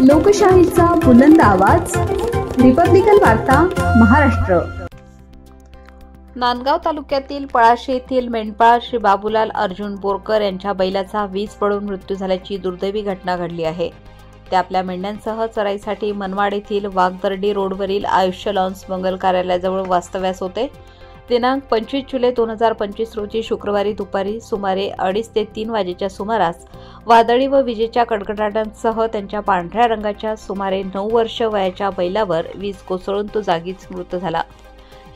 लोकशाहीचा बुलंद आवाज, रिपब्लिकन वार्ता महाराष्ट्र। नांदगाव तालुक्यातील पळाशी येथील मेंढपाळ श्री बाबूलाल अर्जुन बोरकर यांच्या बैलाचा वीज पडून मृत्यू झाल्याची दुर्दैवी घटना घडली आहे। ते आपल्या मेंढ्यांसह चराईसाठी मनमाड येथील वाघदर्डी रोडवरील आयुष्य लॉन्स मंगल कार्यालयाजवळ वास्तव्यास होते। दिनांक 25 जुलै 2025 रोजी शुक्रवारी दुपारी सुमारे 2:30 ते 3 वाजेच्या सुमारास वादळी व विजेच्या कडकडाटांसह त्यांच्या पांढऱ्या रंगाच्या सुमारे 9 वर्ष वयाच्या बैलावर वीज कोसळून तो जागीच मृत झाला।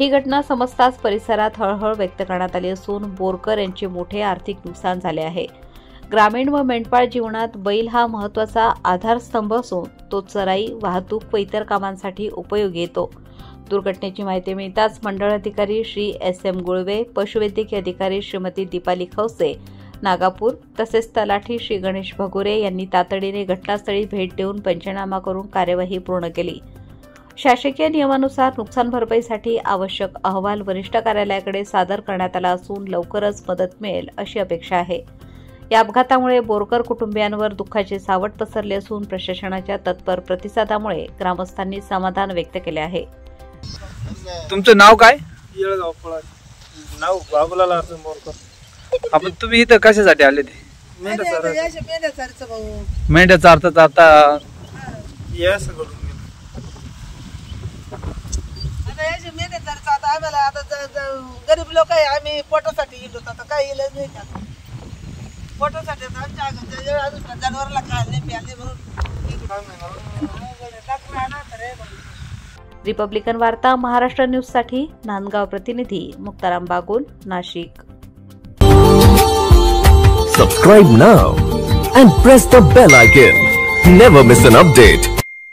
ही घटना समजताच परिसरात हळहळ व्यक्त करण्यात आली असून बोरकर यांचे मोठे आर्थिक नुकसान झाले आहे। ग्रामीण व मेंढपाळ जीवनात बैल हा महत्त्वाचा आधारस्तंभ असून तो चराई, वाहतूक व इतर कामांसाठी उपयोगी येतो। दुर्घटनेची माहिती मिळताच मंडळ अधिकारी श्री SM गुळवे, पशुवैद्यकीय अधिकारी श्रीमती दीपाली खवसे, नागापूर तसेच तलाठी श्री गणेश भगोरे यांनी तातडीने घटनास्थळी भेट देऊन पंचनामा करून कार्यवाही पूर्ण केली। शासकीय नियमानुसार नुकसान भरपाईसाठी आवश्यक अहवाल वरिष्ठ कार्यालयाकडे सादर करण्यात आला असून लवकरच मदत मिळेल अशी अपेक्षा आहे। या अपघातामुळे बोरकर कुटुंबियांवर दुःखाचे सावट पसरले असून प्रशासनाच्या तत्पर प्रतिसादामुळे ग्रामस्थांनी समाधान व्यक्त केले आहे। तुमचं नाव काय? येळगाव पळाशी। नाव बाबूलाल अर्जुन बोरकर। आपण तुम्ही इथं कशासाठी आले ते? मेंढ्या चारता चारता यस करून आता आम्हाला आता गरीब लोक आहे, आम्ही पोटासाठी येतो, आता काही इलाज नाही का पोटासाठी आमच्या जनावरला खाल्ले प्याले म्हणून। रिपब्लिकन वार्ता महाराष्ट्र न्यूजसाठी नांदगाव प्रतिनिधी Muktaram Bagul, Nashik. Subscribe now and press the bell icon. Never miss an update.